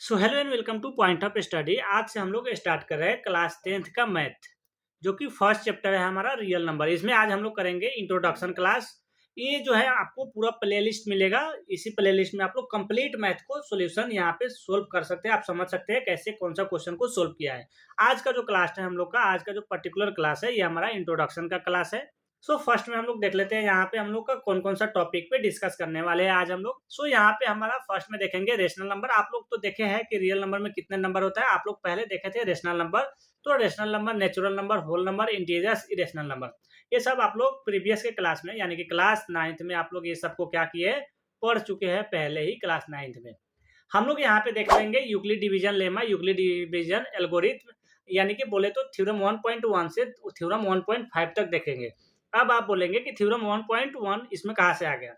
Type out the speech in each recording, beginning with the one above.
So hello and welcome two point of study. आज से हम लोग स्टार्ट कर रहे हैं क्लास 10th का मैथ, जो कि फर्स्ट चैप्टर है हमारा रियल नंबर। इसमें आज हम लोग करेंगे इंट्रोडक्शन क्लास। ये जो है आपको पूरा प्लेलिस्ट मिलेगा। इसी प्लेलिस्ट में आप लोग कंप्लीट मैथ को सॉल्यूशन यहाँ पे सोल्व कर सकते हैं। आप समझ सकते हैं कैसे कौन सा क्वेश्चन को सोल्व किया है। आज का जो क्लास है हम लोग का, आज का जो पर्टिकुलर क्लास है, ये हमारा इंट्रोडक्शन का क्लास है। फर्स्ट में हम लोग देख लेते हैं यहाँ पे हम लोग का कौन कौन सा टॉपिक पे डिस्कस करने वाले हैं आज हम लोग। यहाँ पे हमारा फर्स्ट में देखेंगे रेशनल नंबर। आप लोग तो देखे हैं कि रियल नंबर में कितने नंबर होता है। आप लोग पहले देखे थे रेशनल नंबर। तो rational number, natural number, whole number, integers, irrational number, ये सब आप लोग प्रीवियस के क्लास में यानी कि क्लास 9th में आप लोग ये सबको क्या किए, पढ़ चुके हैं पहले ही क्लास 9th में। हम लोग यहाँ पे देख लेंगे Euclid division lemma, Euclid division algorithm, यानी कि बोले तो थ्योरम 1.1 से थ्योरम 1.5 तक देखेंगे। अब आप बोलेंगे कि थ्योरम 1.1 इसमें कहाँ से आ गया।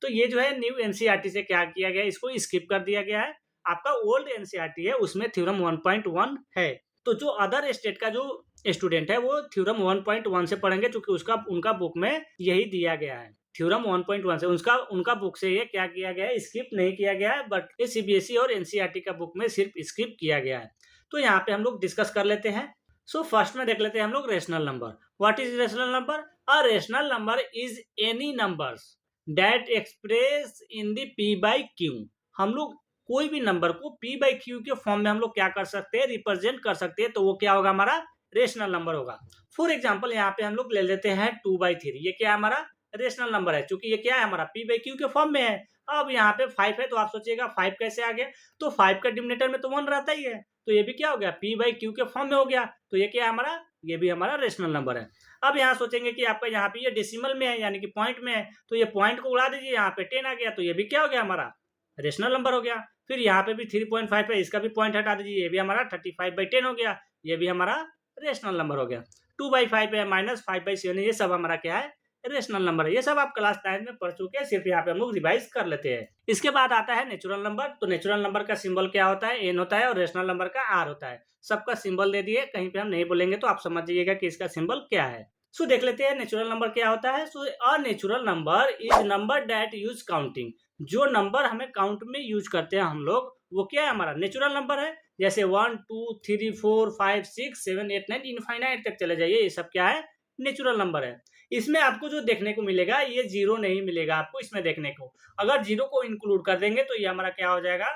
तो ये जो है न्यू एनसीईआरटी से क्या किया गया, इसको स्किप कर दिया गया है। आपका ओल्ड एनसीईआरटी है, उसमें थ्योरम 1.1 है। तो जो अदर स्टेट का जो स्टूडेंट है वो थ्योरम 1.1 से पढ़ेंगे, क्योंकि उसका उनका बुक में यही दिया गया है। थ्योरम 1.1 से उनका बुक से ये क्या किया गया है, स्किप नहीं किया गया है, बट ये सीबीएसई और एनसीईआरटी का बुक में सिर्फ स्किप किया गया है। तो यहाँ पे हम लोग डिस्कस कर लेते हैं। फर्स्ट में देख लेते हैं हम लोग rational number. What is rational number? A rational number is any numbers that express in the P by Q. हम लोग कोई भी नंबर को पी बाई क्यू के फॉर्म में हम लोग क्या कर सकते हैं, रिप्रेजेंट कर सकते हैं। तो वो क्या होगा, हमारा रेशनल नंबर होगा। फॉर एग्जाम्पल यहाँ पे हम लोग ले लेते हैं 2/3। ये क्या है, हमारा रेशनल नंबर है, क्योंकि ये क्या है, हमारा पी बाई क्यू के फॉर्म में है। अब यहाँ पे 5 है, तो आप सोचिएगा 5 कैसे आ गया। तो 5 का डिनोमिनेटर में तो 1 रहता ही है, तो ये भी क्या हो गया, पी बाई क्यू के फॉर्म में हो गया। तो ये क्या है, हमारा ये भी हमारा रेशनल नंबर है। अब यहाँ सोचेंगे कि आपका यहाँ पे ये डेसिमल में है, यानी कि पॉइंट में है, तो ये पॉइंट को उड़ा दीजिए, यहाँ पे 10 आ गया, तो ये भी क्या हो गया, हमारा रेशनल नंबर हो गया। फिर यहाँ पे भी 3.5 है, इसका भी पॉइंट हटा दीजिए, ये भी हमारा 35/10 हो गया, ये भी हमारा रेशनल नंबर हो गया। 2/5 है, -5/7, ये सब हमारा क्या है, रेशनल नंबर है। ये सब आप क्लास 9 में पढ़ चुके हैं, सिर्फ यहाँ पे हम लोग रिवाइज कर लेते हैं। इसके बाद आता है नेचुरल नंबर। तो नेचुरल नंबर का सिंबल क्या होता है, एन होता है, और रेशनल नंबर का आर होता है। सबका सिंबल दे दिए, कहीं पे हम नहीं बोलेंगे तो आप समझ जाइएगा कि इसका सिंबल क्या है। देख लेते हैं नेचुरल नंबर क्या होता है। A natural number is number that use counting. जो नंबर हमें काउंट में यूज करते हैं हम लोग, वो क्या है, हमारा नेचुरल नंबर है। जैसे 1 2 3 4 5 6 7 8 9 इनफाइनाइट तक चले जाइए, ये सब क्या है, नेचुरल नंबर है। इसमें आपको जो देखने को मिलेगा, ये जीरो नहीं मिलेगा आपको इसमें देखने को। अगर जीरो को इंक्लूड कर देंगे तो ये हमारा क्या हो जाएगा,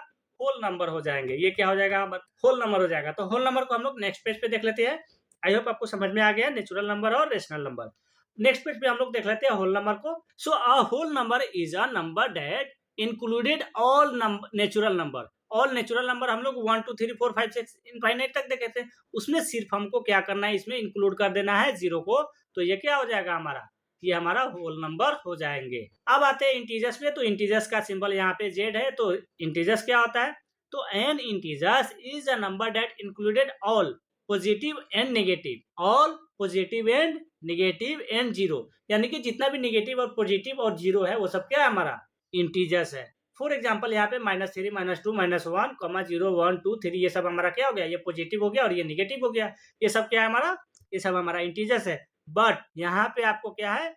होल नंबर हो जाएंगे। ये क्या हो जाएगा, होल नंबर हो जाएगा। तो होल नंबर को हम लोग नेक्स्ट पेज पे देख लेते हैं। आई होप आपको समझ में आ गया नेचुरल नंबर और रेशनल नंबर। नेक्स्ट पेज पे हम लोग देख लेते हैं होल नंबर को। A whole number is a number that included all natural number. All natural number हम लोग 1 2 3 4 5 6 इनफाइनाइट तक देखे थे, उसमें सिर्फ हमको क्या करना है, इसमें इंक्लूड कर देना है जीरो को। तो ये क्या हो जाएगा, हमारा ये हमारा होल नंबर हो जाएंगे। अब आते हैं इंटीजर्स पे। तो इंटीजर्स का सिंबल यहाँ पे जेड है। तो इंटीजर्स क्या होता है, तो an integers is a number that included all positive and negative, all positive and negative and zero, यानी कि जितना भी नेगेटिव और पॉजिटिव और जीरो है वो सब क्या है, हमारा इंटीजर्स है। फॉर एग्जाम्पल यहाँ पे -3 -2 -1 0 1 2 3, ये सब हमारा क्या हो गया, ये पॉजिटिव हो गया और ये नेगेटिव हो गया। ये सब क्या है, हमारा ये सब हमारा इंटीजर्स है। बट यहाँ पे आपको क्या है,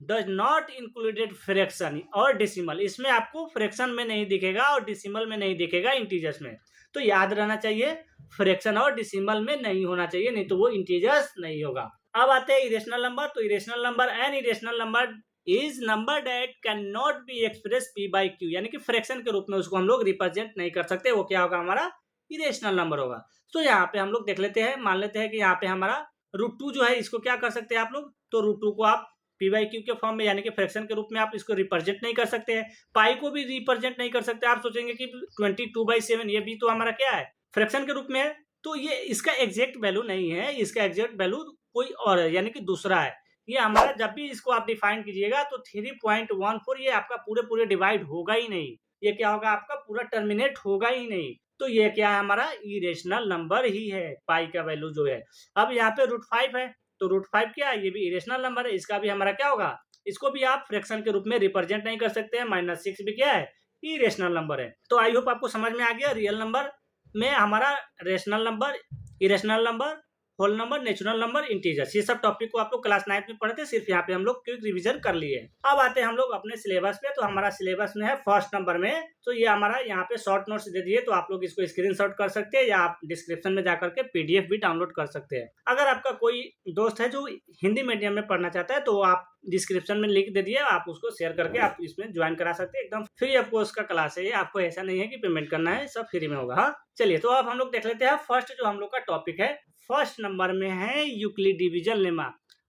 डज नॉट इंक्लूडेड फ्रैक्शन और डिसिमल। इसमें आपको फ्रैक्शन में नहीं दिखेगा और डिसिमल में नहीं दिखेगा इंटीजर्स में। तो याद रहना चाहिए, फ्रैक्शन और डिसिमल में नहीं होना चाहिए, नहीं तो वो इंटीजर्स नहीं होगा। अब आते हैं इरेशनल नंबर। तो irrational number an irrational number is number that can not be express P by Q, यानी कि फ्रैक्शन के रूप में उसको हम लोग रिप्रेजेंट नहीं कर सकते। वो क्या होगा, हमारा इरेशनल नंबर होगा। तो यहाँ पे हम लोग देख लेते हैं, मान लेते हैं कि यहाँ पे हमारा √2 जो है, इसको क्या कर सकते हैं आप लोग, तो √2 को आप पी बाई क्यू के फॉर्म में यानी कि फ्रैक्शन के रूप में आप इसको रिप्रेजेंट नहीं कर सकते हैं। पाई को भी रिप्रेजेंट नहीं कर सकते। आप सोचेंगे कि 22/7 ये भी तो हमारा क्या है, फ्रैक्शन के रूप में है। तो ये इसका एग्जैक्ट वैल्यू नहीं है, इसका एग्जैक्ट वैल्यू कोई और है, यानी कि दूसरा है। ये हमारा जब भी इसको आप डिफाइन कीजिएगा तो 3.14 ये आपका पूरे डिवाइड होगा ही नहीं। ये क्या होगा, आपका पूरा टर्मिनेट होगा ही नहीं। तो ये क्या है, हमारा इरेशनल नंबर ही है, पाई का वैल्यू जो है। अब यहाँ पे √5 है, तो √5 क्या है, ये भी इरेशनल नंबर है। इसका भी हमारा क्या होगा, इसको भी आप फ्रैक्शन के रूप में रिप्रेजेंट नहीं कर सकते हैं। -6 भी क्या है, इरेशनल नंबर है। तो आई होप आपको समझ में आ गया, रियल नंबर में हमारा rational number, irrational number whole number, natural number, integers, ये सब टॉपिक को आप लोग क्लास 9 में पढ़े थे, सिर्फ यहाँ पे हम लोग क्विक रिवीजन कर लिए। अब आते हैं हम लोग अपने सिलेबस पे। तो हमारा सिलेबस में है फर्स्ट नंबर में, तो ये हमारा यहाँ पे शॉर्ट नोट्स दे दिए, तो आप लोग इसको स्क्रीनशॉट कर सकते हैं या आप डिस्क्रिप्शन में जाकर के पीडीएफ भी डाउनलोड कर सकते हैं। अगर आपका कोई दोस्त है जो हिंदी मीडियम में पढ़ना चाहता है तो आप डिस्क्रिप्शन में लिंक दे दिए, आप उसको शेयर करके आप इसमें ज्वाइन करा सकते हैं। एकदम फ्री ऑफ कॉस्ट का क्लास है ये, आपको ऐसा नहीं है कि पेमेंट करना है, सब फ्री में होगा। हाँ चलिए, तो अब हम लोग देख लेते हैं फर्स्ट जो हम लोग का टॉपिक है। फर्स्ट नंबर में है यूक्लिड डिवीजन लेमा।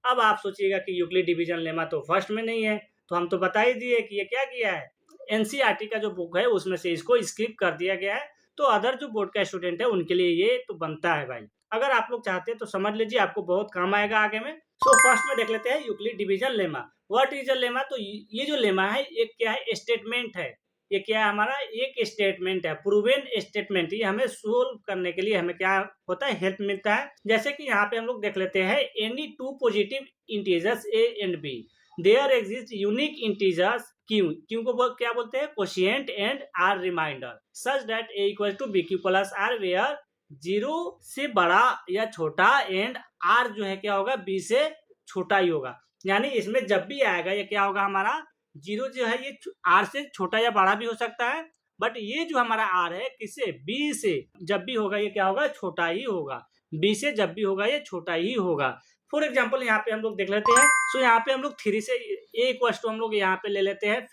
अब आप सोचिएगा कि यूक्लिड डिवीजन लेमा तो फर्स्ट में नहीं है, तो हम तो बता ही दिए कि ये क्या किया है, एनसीईआरटी का जो बुक है उसमें से इसको स्किप कर दिया गया है। तो अदर जो बोर्ड का स्टूडेंट है उनके लिए ये तो बनता है भाई, अगर आप लोग चाहते हैं तो समझ लीजिए, आपको बहुत काम आएगा आगे में। सो फर्स्ट में देख लेते हैं Euclid division lemma. What is a lemma? तो ये जो लेमा है एक क्या है, स्टेटमेंट है। ये क्या है हमारा, एक स्टेटमेंट है, प्रूवन स्टेटमेंट। ये हमें सोल्व करने के लिए हमें क्या होता है, हेल्प मिलता है। जैसे कि यहाँ पे हम लोग देख लेते हैं, any two positive integers a and b there exist unique integers q को क्या बोलते हैं, quotient and r remainder such that a equal to B Q plus r where 0 से बड़ा या छोटा एंड आर जो है क्या होगा, बी से छोटा ही होगा। यानी इसमें जब भी आएगा ये क्या होगा, हमारा 0 जो है ये आर से छोटा या बड़ा भी हो सकता है, बट ये जो हमारा आर है किससे, बी से जब भी होगा ये क्या होगा, छोटा ही होगा। बी से जब भी होगा ये छोटा ही होगा। फॉर एग्जाम्पल यहाँ पे हम लोग देख लेते हैं। सो यहाँ पे हम लोग 3 से ए इक्वल्स टू हम लोग यहाँ पे ले लेते हैं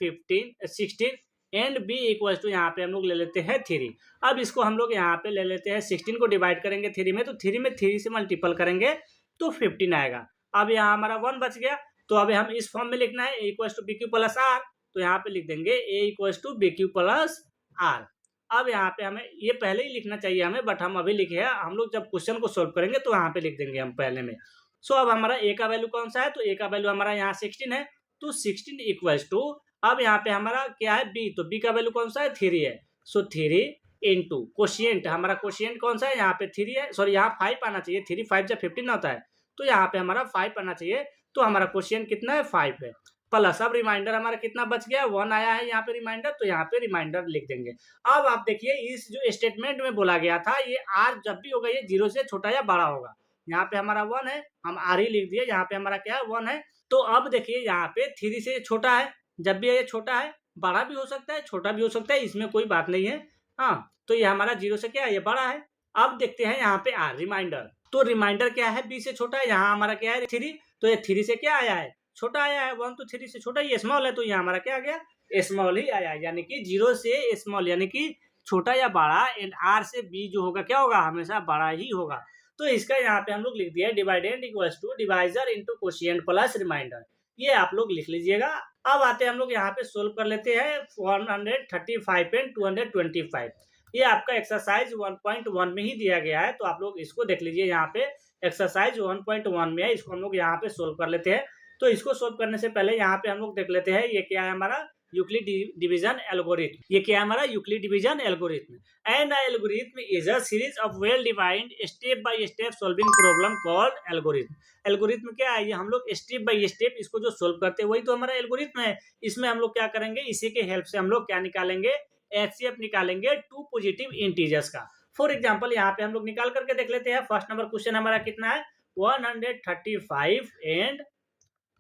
16 एंड बी इक्वल्स टू यहाँ पे हम लोग ले लेते हैं 3। अब इसको हम लोग यहाँ पे ले लेते हैं, 16 को डिवाइड करेंगे 3 में, तो 3 में 3 से मल्टीपल करेंगे तो 15 आएगा। अब यहाँ हमारा 1 बच गया, तो अभी हम इस फॉर्म में लिखना है, A equals to B Q plus R, तो यहाँ पे लिख देंगे A equals to B Q plus R. अब यहाँ पे हमें ये पहले ही लिखना चाहिए हमें, बट हम अभी लिखे हैं, हम लोग जब क्वेश्चन को सोल्व करेंगे तो यहाँ पे लिख देंगे हम पहले में। सो अब हमारा ए का वैल्यू कौन सा है, तो ए का वैल्यू हमारा यहाँ 16 है, तो 16 इक्वल्स टू, अब यहाँ पे हमारा क्या है बी, तो बी का वैल्यू कौन सा है, 3 है। सो 3 इंटू क्वोशिएंट, हमारा क्वोशिएंट कौन सा है, यहाँ पे 3 है, सॉरी यहाँ 5 आना चाहिए, 3 5 जब 15 होता है, तो यहाँ पे हमारा 5 आना चाहिए, तो हमारा क्वोशिएंट कितना है, 5 है। प्लस अब रिमाइंडर हमारा कितना बच गया, 1 आया है यहाँ पे रिमाइंडर, तो यहाँ पे रिमाइंडर लिख देंगे। अब आप देखिए इस जो स्टेटमेंट में बोला गया था, ये आर जब भी होगा ये 0 से छोटा या बड़ा होगा। यहाँ पे हमारा 1 है, हम आर ही लिख दिए, यहाँ पे हमारा क्या है 1 है। तो अब देखिए यहाँ पे 3 से छोटा है, जब भी ये छोटा है, बड़ा भी हो सकता है छोटा भी हो सकता है, इसमें कोई बात नहीं है। हाँ, तो ये हमारा 0 से क्या है, ये बड़ा है। अब देखते हैं यहाँ पे आर रिमाइंडर, तो रिमाइंडर क्या है, बी से छोटा है, यहाँ हमारा क्या है 3, तो ये 3 से क्या आया है, छोटा आया है। 1 तो 3 से छोटा, ये स्मॉल है, तो ये हमारा क्या आ गया, स्मॉल ही आया है, यानी कि 0 से स्मॉल यानी कि छोटा या बड़ा, एंड आर से बी जो होगा क्या होगा, हमेशा बड़ा ही होगा। तो इसका यहाँ पे हम लोग लिख दिया dividend equals to divisor into quotient plus remainder, ये आप लोग लिख लीजिएगा। अब आते हैं हम लोग यहाँ पे सोल्व कर लेते हैं 135 एंड 225। ये आपका एक्सरसाइज 1.1 में ही दिया गया है, तो आप लोग इसको देख लीजिए, यहाँ पे एक्सरसाइज 1.1 में है, इसको हम लोग यहाँ पे सोल्व कर लेते हैं। तो इसको सोल्व करने से पहले यहाँ पे हम लोग देख लेते हैं, ये क्या है हमारा यूक्लिड डिवीजन एल्गोरिथम। ये क्या है हमारा Euclid division algorithm, and algorithm is a series of well defined step by step solving problem called algorithm. Algorithm क्या है, ये हम लोग स्टेप बाय स्टेप इसको जो सोल्व करते हैं वही तो हमारा एल्गोरिथम है। इसमें हम लोग क्या करेंगे, इसी के हेल्प से हम लोग क्या निकालेंगे, एचसीएफ निकालेंगे टू पॉजिटिव इंटीजर्स का। फॉर एग्जांपल यहाँ पे हम लोग निकाल करके देख लेते हैं। फर्स्ट नंबर क्वेश्चन हमारा कितना है, 135 एंड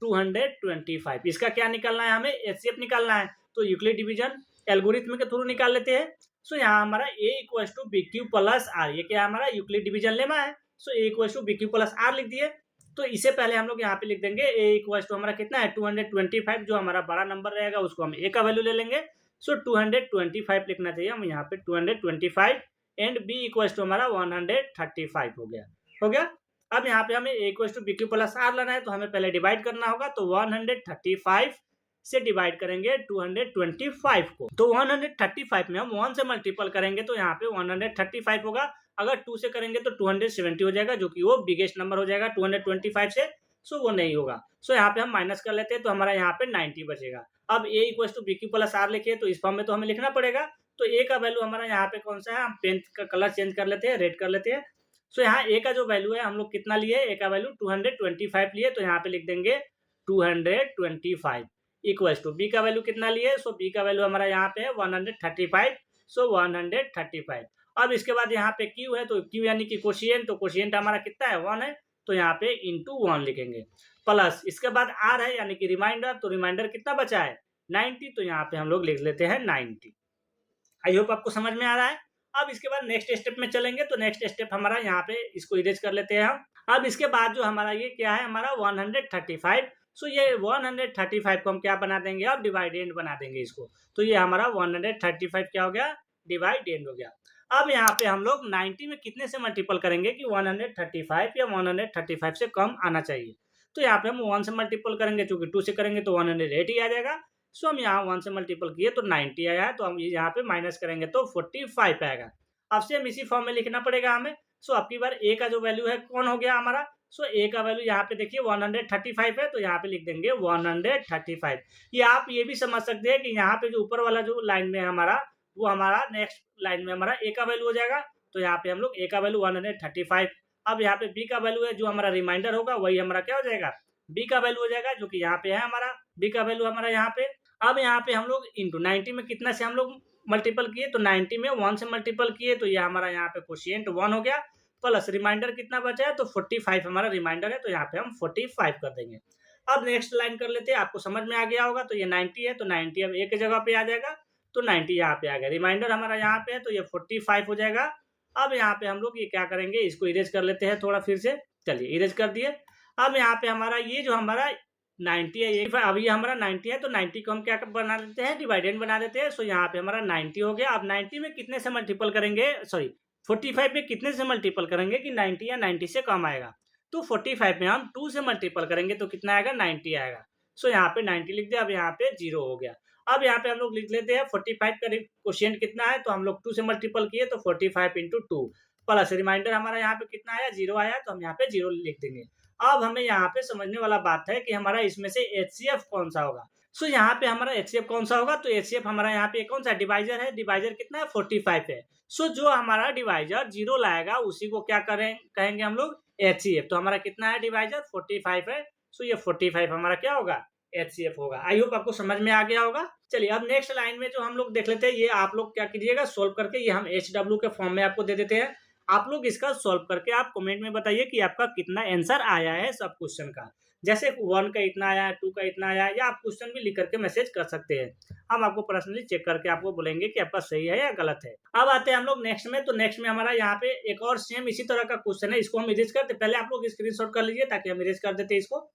225, इसका क्या निकालना है, हमें एचसीएफ निकालना है, तो यूक्लिड डिवीजन एल्गोरिथम के थ्रू निकाल लेते हैं। सो यहाँ हमारा A equal to B Q plus R, ये क्या हमारा यूक्लिड डिवीजन लेमा है। So A equal to B Q plus R लिख दिए। तो इसे पहले हम लोग यहाँ पे लिख देंगे ए इक्वल टू हमारा कितना है 225, जो हमारा बड़ा नंबर रहेगा उसको हम ए का वैल्यू ले लेंगे। सो 225 लिखना चाहिए, हम यहाँ पे 225 एंड बी इक्वल टू हमारा 135 हो गया। अब यहाँ पे हमें A equal to B Q plus R लेना है, तो हमें पहले डिवाइड करना होगा, तो 135 से डिवाइड करेंगे 225 को, तो 135 में हम 1 से मल्टीपल करेंगे तो यहाँ पे 135 होगा। अगर 2 से करेंगे तो 270 हो जाएगा, जो कि वो बिगेस्ट नंबर हो जाएगा 225 से, सो वो नहीं होगा। सो यहाँ पे हम माइनस कर लेते हैं, तो हमारा यहाँ पे 90 बचेगा। अब A equal to B Q plus R लिखिए, तो इस फॉर्म में तो हमें लिखना पड़ेगा। तो ए का वैल्यू हमारा यहाँ पे कौन सा है, हम पेन का कलर चेंज कर लेते हैं, रेड कर लेते हैं। सो यहाँ ए का जो वैल्यू है हम लोग कितना लिए, ए का वैल्यू 225 लिए, तो यहाँ पे लिख देंगे 225 इक्वल टू बी का वैल्यू कितना लिए, सो बी का वैल्यू हमारा यहाँ पे है 135, सो 135। अब इसके बाद यहाँ पे क्यू है, तो क्यू यानी कि कोशिएंट, तो कोशिएंट हमारा कितना है 1 है, तो यहाँ पे इंटू 1 लिखेंगे। प्लस इसके बाद आर है यानी कि रिमाइंडर, तो रिमाइंडर कितना बचा है 90, तो यहाँ पे हम लोग लिख लेते हैं 90। आई होप आपको समझ में आ रहा है। अब इसके बाद नेक्स्ट स्टेप में चलेंगे, तो नेक्स्ट स्टेप हमारा यहाँ पे इसको इरेज कर लेते हैं हम। अब इसके बाद जो हमारा ये क्या है हमारा 135, सो ये 135 को हम क्या बना देंगे, अब डिवाइडेंड बना देंगे इसको, तो ये हमारा 135 क्या हो गया, डिवाइडेंड हो गया। अब यहाँ पे हम लोग 90 में कितने से मल्टीपल करेंगे कि 135 या 135 से कम आना चाहिए, तो यहाँ पे हम 1 से मल्टीपल करेंगे, चूंकि 2 से करेंगे तो 108 ही आ जाएगा। सो हम यहाँ 1 से मल्टीपल किए तो 90 आया है, तो हम यहाँ पे माइनस करेंगे तो 45 आएगा। अब से हम इसी फॉर्म में लिखना पड़ेगा हमें। सो अब की बार ए का जो वैल्यू है कौन हो गया हमारा, सो ए का वैल्यू यहाँ पे देखिए 135 है, तो यहाँ पे लिख देंगे 135। ये आप ये भी समझ सकते हैं कि यहाँ पे जो ऊपर वाला जो लाइन में हमारा, वो हमारा नेक्स्ट लाइन में हमारा ए का वैल्यू हो जाएगा, तो यहाँ पे हम लोग ए का वैल्यू 135। अब यहाँ पे बी का वैल्यू है जो हमारा रिमाइंडर होगा, वही हमारा क्या हो जाएगा, बी का वैल्यू हो जाएगा, जो कि यहाँ पे है हमारा बी का वैल्यू हमारा यहाँ पे। अब यहाँ पे हम लोग इंटू 90 में कितना से हम लोग मल्टीपल किए, तो 90 में 1 से मल्टीपल किए, तो ये हमारा यहाँ पे कोशिएंट 1 हो गया, प्लस रिमाइंडर कितना बचा है, तो 45 हमारा रिमाइंडर है, तो यहाँ पे हम 45 कर देंगे। अब नेक्स्ट लाइन कर लेते हैं, आपको समझ में आ गया होगा, तो ये 90 है, तो 90 अब एक जगह पे आ जाएगा, तो 90 यहाँ पे आ गया, रिमाइंडर हमारा यहाँ पे है, तो ये 45 हो जाएगा। अब यहाँ पे हम लोग ये क्या करेंगे, इसको इरेज कर लेते हैं थोड़ा फिर से, चलिए इरेज कर दिए। अब यहाँ पे हमारा ये जो हमारा 90 है, ये अभी हमारा 90 है, तो 90 को हम क्या बना देते हैं, डिवाइडेंड बना देते हैं। सो यहाँ पे हमारा 90 हो गया। अब 90 में कितने से मल्टीपल करेंगे, सॉरी 45 में कितने से मल्टीपल करेंगे कि 90 या 90 से कम आएगा, तो 45 में हम 2 से मल्टीपल करेंगे तो कितना आएगा, 90 आएगा। सो यहाँ पे 90 लिख दिया, अब यहाँ पे 0 हो गया। अब यहाँ पे हम लोग लिख लेते हैं 45 का क्वोशिएंट कितना है, तो हम लोग 2 से मल्टीपल किए, तो 45 इंटू 2 प्लस रिमाइंडर हमारा यहाँ पे कितना आया, 0 आया, तो हम यहाँ पे 0 लिख देंगे। अब हमें यहाँ पे समझने वाला बात है कि हमारा इसमें से HCF कौन सा होगा। सो यहाँ पे हमारा HCF कौन सा होगा, तो HCF हमारा यहाँ पे कौन सा डिवाइजर है, डिवाइजर कितना है 45 है। सो जो हमारा डिवाइजर 0 लाएगा उसी को क्या कहेंगे हम लोग HCF। तो हमारा कितना है डिवाइजर 45 है, सो ये 45 हमारा क्या होगा HCF होगा। आई होप आपको समझ में आ गया होगा। चलिए अब नेक्स्ट लाइन में जो हम लोग देख लेते हैं, ये आप लोग क्या कीजिएगा सोल्व करके, ये हम HW के फॉर्म में आपको दे देते हैं। आप लोग इसका सॉल्व करके आप कमेंट में बताइए कि आपका कितना आंसर आया है सब क्वेश्चन का। जैसे 1 का इतना आया, 2 का इतना आया, या आप क्वेश्चन भी लिख करके मैसेज कर सकते हैं। हम आपको पर्सनली चेक करके आपको बोलेंगे कि आपका सही है या गलत है। अब आते हैं हम लोग नेक्स्ट में, तो नेक्स्ट में हमारा यहाँ पे एक और सेम इसी तरह का क्वेश्चन है, इसको हम इरेज करते। पहले आप लोग स्क्रीनशॉट कर लीजिए ताकि हम इरेज कर देते इसको।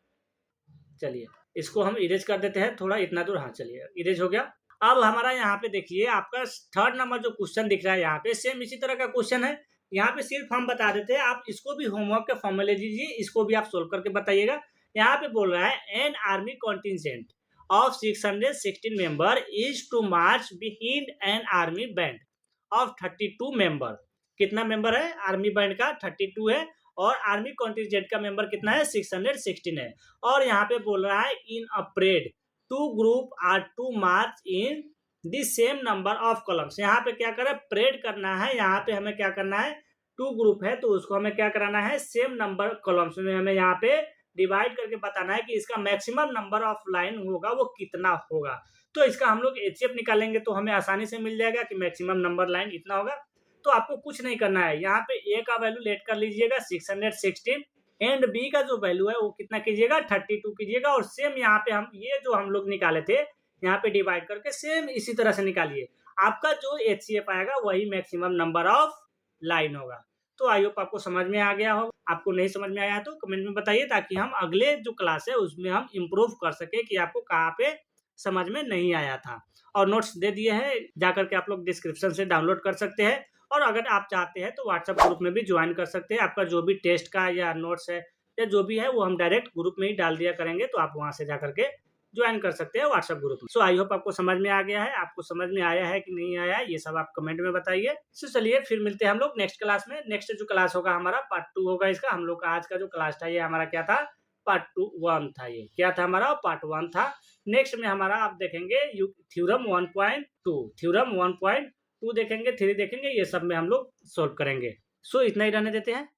चलिए इसको हम इरेज कर देते हैं थोड़ा इतना दूर, हाँ चलिए इरेज हो गया। अब हमारा यहाँ पे देखिए आपका 3rd नंबर जो क्वेश्चन दिख रहा है, यहाँ पे सेम इसी तरह का क्वेश्चन है। यहाँ पे सिर्फ हम बता देते हैं, आप इसको भी होमवर्क के फॉर्म में ले लीजिए, इसको भी आप सोल्व करके बताइएगा। यहाँ पे बोल रहा है an army contingent of 616 member is to march behind an army band of 32 member. कितना मेंबर है आर्मी बैंड का 32 है, और आर्मी कॉन्टिजेंट का मेंबर कितना है 616 है। और यहाँ पे बोल रहा है in a parade 2 group are to march in the same number of columns. यहाँ पे क्या करें परेड करना है, यहाँ पे हमें क्या करना है 2 ग्रुप है, तो उसको हमें क्या कराना है सेम नंबर कॉलम्स में हमें यहाँ पे डिवाइड करके बताना है कि इसका मैक्सिमम नंबर ऑफ लाइन होगा वो कितना होगा। तो इसका हम लोग HCF निकालेंगे तो हमें आसानी से मिल जाएगा कि मैक्सिमम नंबर लाइन इतना होगा। तो आपको कुछ नहीं करना है, यहाँ पे A का वैल्यू लेट कर लीजिएगा 616 एंड B का जो वैल्यू है वो कितना कीजिएगा 32 कीजिएगा, और सेम यहाँ पे हम ये जो हम लोग निकाले थे यहाँ पे डिवाइड करके सेम इसी तरह से निकालिए। आपका जो HCF आएगा वही मैक्सिमम नंबर ऑफ लाइन होगा। तो आई होप आपको समझ में आ गया हो। आपको नहीं समझ में आया तो कमेंट में बताइए ताकि हम अगले जो क्लास है उसमें हम इम्प्रूव कर सके कि आपको कहाँ पे समझ में नहीं आया था। और नोट्स दे दिए हैं, जाकर के आप लोग डिस्क्रिप्शन से डाउनलोड कर सकते हैं, और अगर आप चाहते हैं तो व्हाट्सएप ग्रुप में भी ज्वाइन कर सकते हैं। आपका जो भी टेस्ट का या नोट्स है या जो भी है वो हम डायरेक्ट ग्रुप में ही डाल दिया करेंगे, तो आप वहां से जाकर के ज्वाइन कर सकते हैं व्हाट्सएप ग्रुप में। सो आई होप आपको समझ में आ गया है। आपको समझ में आया है कि नहीं आया है ये सब आप कमेंट में बताइए। सो चलिए फिर मिलते हैं हम लोग नेक्स्ट क्लास में। नेक्स्ट जो क्लास होगा हमारा पार्ट 2 होगा इसका। हम लोग का आज का जो क्लास था ये हमारा क्या था पार्ट 1 था, ये क्या था हमारा पार्ट 1 था। नेक्स्ट में हमारा आप देखेंगे थ्योरम 1.2, थ्योरम 1.2 देखेंगे, 3 देखेंगे, ये सब में हम लोग सोल्व करेंगे। सो इतना ही रहने देते हैं।